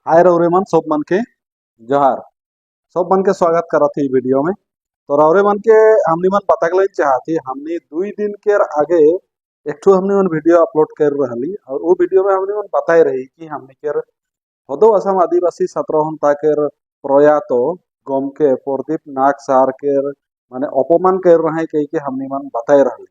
हाय रौरेमान सब मन के जोहार सब मन के स्वागत करा थी वीडियो में। तो रौरेमान के हमनी मन पता के चाहती हमनी 2 दिन के आगे एक ठो हमनी मन वीडियो अपलोड कर रही और वो वीडियो में हमनी मन बताई रही कि हमनी के हदो असम आदिवासी छात्र के प्रयात गमके प्रदीप नाग सार के माने अपमान कर रहे कह के हमनी मन बताई रही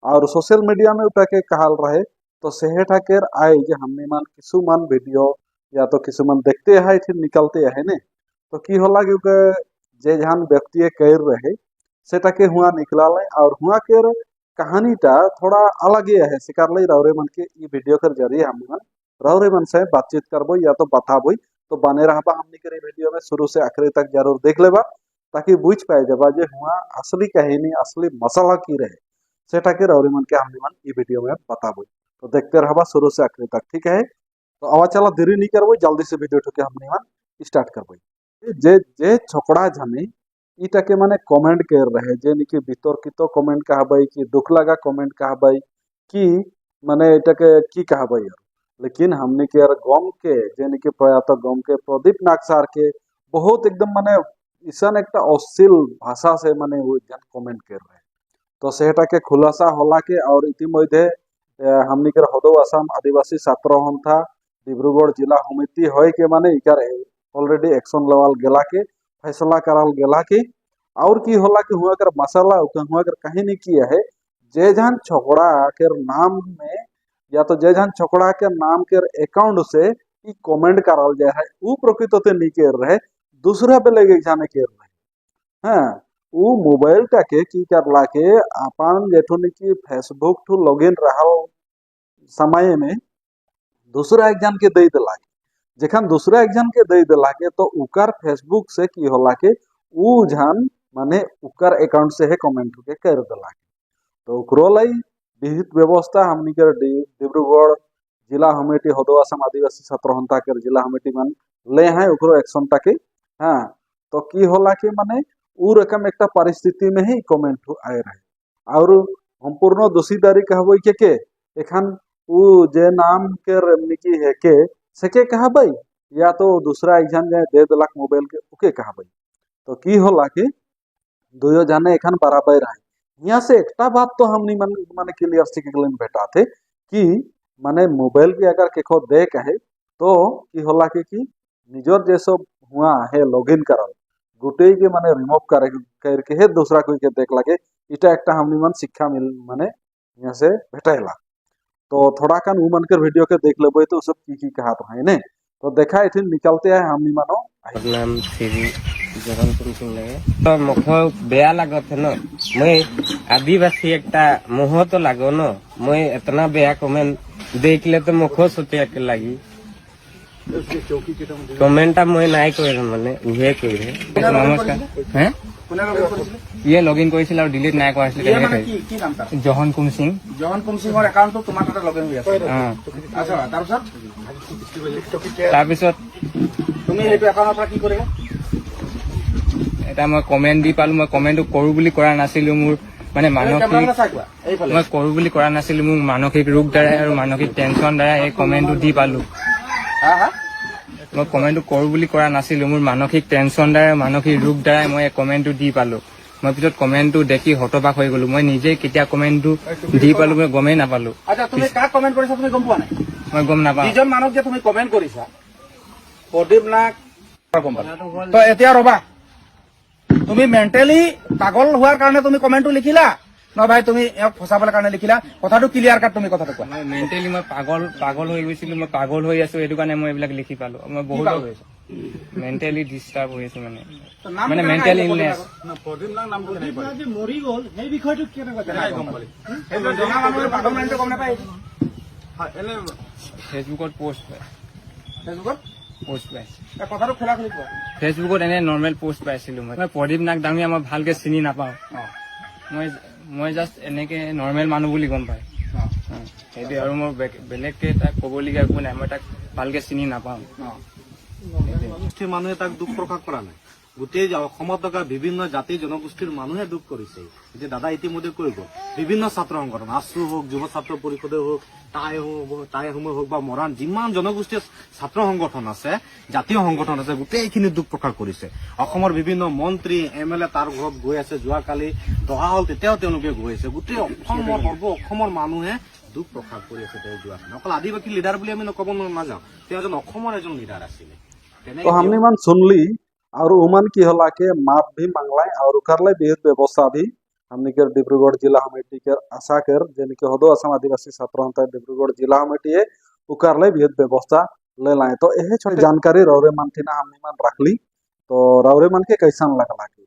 और सोशल मीडिया में उठा के कहल रहे। तो सेहेटा के आए जे हमनी मन किसु मन वीडियो या तो किसु मन देखते है फिर निकलते है ने तो की होला क्योंकि जे जहान व्यक्ति कर रहे सेटा के हुआ निकलाले और हुआ के कहानीटा थोड़ा अलग ही है शिकार लई रौरे मन के ई वीडियो के जरिए हमनी मन रौरे मन से बातचीत करबो या तो बताबो। तो बने रहबा हमनी के वीडियो में शुरू से आखिरी तक जरूर देख लेबा ताकि बुझ पाए जबा जे हुआ असली कहानी असली मसाला की रहे सेटा के रौरे मन के हमनी मन ई वीडियो में बताबो। तो देखते रहबा शुरू से आखिरी तक, ठीक है। तो आवाज चला देरी नहीं करबो, जल्दी से वीडियो ठोके हमनी मन स्टार्ट करबो। जे जे छोकड़ा जाने इटा के माने कमेंट कर रहे जे निकी बितर्कित कमेंट कहबै कि दुख लगा कमेंट कहबै कि माने इटा के की कहबै यार। लेकिन हमनी के यार गम के जे निकी प्रयात गम के प्रदीप नाग सार के बहुत एकदम माने ईसन एक अश्लील भाषा से माने वो जन कमेंट कर रहे। तो सेटा के खुलासा होला के और इतिमध्य हमनी के हदो आसाम आदिवासी छात्र संस्था डिब्रुगढ़ जिला समिति होय के माने इकार ऑलरेडी एक्शन लेवल गेला के फैसला कराल गेला के और की होला कि हुआ कर मसाला हुआ कर कहानी की है जे जहान छोकड़ा के नाम में या तो जे जहान छोकड़ा के नाम के अकाउंट से ई कमेंट कराल जाए है ऊ प्रकृतते नहीं कर रहे दूसरा पे लेके जाने कर रहे। हाँ ऊ मोबाइल टाके की करला के अपन जेठो की फेसबुक टू लॉगिन रहल समय में दूसरा एग्जाम के दे दिला के जखन दूसरा एग्जाम के दे दिला के तो उकर फेसबुक से की होला के ऊ जहान माने उकर अकाउंट से है कमेंट के कर दिला के तो ओकरो लई विहित व्यवस्था हमनी के डिब्रुगढ़ जिला समिति हदो आसाम आदिवासी छात्र संस्था के जिला समिति मन ले हैं ओकरो एक्शन टाके। हाँ तो की होला के माने ऊ रकम एक परिस्थिति में ही कमेंट आए रहे और संपूर्ण दोषीदारी कहबै के एखन ऊ जे नाम के निकी है के सके कहबै या तो दूसरा एग्जाम जे दे दिलक मोबाइल के ओके कहबै। तो की होला के दुयो जाने एखन बराबर रहे। यहाँ से एकटा बात तो हमनी मन माने क्लियर से के भेटा थे कि माने मोबाइल के अगर केखो दे कहे तो की होला के कि निजर जे सब हुआ है लॉगिन करल गुटे के माने रिमूव करके है दूसरा कोई के देख लगे इटा एक हमनी मन शिक्षा मिल माने यहाँ से भेटेला। तो थोड़ा कन उ मन के वीडियो के देख लेबो तो सब की कहत है ने तो देखा इथिन निकलते है हमनी मानो नाम श्री जगन सिंह लगे तो मुखो बेया लागत है न मैं आदिवासी एकटा मोह तो लागो न मैं इतना बेया कमेंट देख ले तो मुखो सोचे के लगी कमेंट मैं নাই কইরে মানে উহে কইরে নমস্কার হ্যাঁ ये लॉगिन কৰিছিল আৰু ডিলিট নাই কৰা আছিল কি নাম তাৰ জহন কুম সিং সিংৰ একাউণ্টটো তোমাৰ তাতে লগইন হৈ আছে আচ্ছা তাৰপিছত তুমি সেইটো একাউণ্টৰ পৰা কি কৰিলা এটা মই কমেন্ট দি পালো মই কমেন্টটো কৰো বুলি কৰা নাছিলো মোৰ মানে মানসিক মই কৰো বুলি কৰা নাছিলো মোৰ মানসিক ৰোগ দ্বাৰা আৰু মানসিক টেনচন দ্বাৰা এই কমেন্টটো দি পালো। মই কমেন্টটো কৰো বুলি কৰা নাছিলো মোৰ মানসিক টেনচন দ্বাৰা মানসিক ৰোগ দ্বাৰা মই এই কমেন্টটো দি পালো। মই পিছত কমেন্টটো দেখি হতবাক হৈ গলো মই নিজে কেতিয়া কমেন্টটো দি পালো মই গমেই নাপালো। আচ্ছা তুমি কাক কমেন্ট কৰিছা তুমি গম পোৱা নাই মই গম নাপাওঁ যিজন মানুহ যে তুমি কমেন্ট কৰিছা প্ৰদীপ নাগ গম পালা তো এতিয়া ৰবা তুমি মেন্টেলি পাগল হোৱাৰ কাৰণে তুমি কমেন্টটো লিখিলা ন ভাই তুমি এক ফসাবলৈ কাৰণে লিখিলা কথাটো ক্লিয়াৰ কাট তুমি কথাটো কোৱা মেন্টেলি মই পাগল হৈ গৈছিলো মই পাগল হৈ আছো এইটো কাৰণে মই এইবিলাক লিখি পালো মই বহুত হৈ আছো মেন্টেলি ডিস্টার্ব হৈ আছো মানে মেন্টেল ইলনেস প্ৰদীপ নাগ নামটো নাই পাই যে মৰি গল সেই বিষয়টো কেনেকৈ জানাই গম পালি এই জনা মানুহে পাগল নামটো গম নাপায় এনে ফেসবুকত পোষ্ট পায় ফেসবুকত পোষ্ট পায় কথাটো খোলা খুলি কোৱা ফেসবুকত এনে নর্মাল পোষ্ট পাইছিলো মই প্ৰদীপ নাগ ডাঙৰীয়া মই ভালকে চিনি নাপাওঁ মই জাষ্ট এনেকে নৰ্মেল মানুহ বুলি গম পাই সেইটোৱে আৰু মই বেলেগকে তাক ক'বলগীয়া একো নাই মই তাক ভালকে চিনি নাপাওঁ মানুহে তাক দুখ প্ৰকাশ কৰা নাই গোটেই অসমত থকা বিভিন্ন জাতি জনগোষ্ঠীৰ মানুহে দুখ কৰিছে। এতিয়া দাদা ইতিমধ্যে কৈ গ'ল, বিভিন্ন ছাত্ৰ সংগঠন আছু হওক, যুৱ ছাত্ৰ পৰিষদে হওক, টাইসমূহ হওক বা মৰাণ যিমান জনগোষ্ঠীয় ছাত্ৰ সংগঠন আছে, জাতীয় সংগঠন আছে, গোটেইখিনি দুখ প্ৰকাশ কৰিছে। অসমৰ বিভিন্ন মন্ত্ৰী MLA তাৰ ঘৰত গৈ আছে, যোৱাকালি দহা হ'ল তেতিয়াও তেওঁলোকে গৈ আছে। গোটেই অসমৰ মানুহে দুখ প্ৰকাশ কৰি আছে তেওঁ যোৱাখিনি। অকল আদিবাসী লিডাৰ বুলি আমি ক'ব নাযাওঁ, তেওঁ এজন অসমৰ এজন লিডাৰ আছিলে। तो हमने मन सुन ली और उमन की होला के माप भी मंगलाय और कर ले विहित व्यवस्था भी हमने के डिब्रूगढ़ जिला कमेटी के आशा कर जेन के हदो असम आदिवासी छात्र डिब्रूगढ़ जिला कमेटी उकर ले विहित व्यवस्था ले लाए। तो यह छोटी जानकारी रौरे मन थी ना हमने मन रख ली। तो रौरे मन के कैसन लगला कि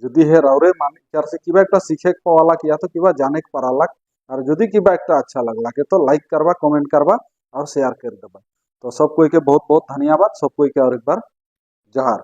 यदि हे रौरे मन कर से किबा एक सीखे पावाला किया तो किबा जाने के पारालक और यदि किबा एक अच्छा लगला के तो लाइक करवा, कमेंट करवा और शेयर कर देबा। तो सब कोई के बहुत बहुत धन्यवाद। सब कोई के और एक बार जोहार।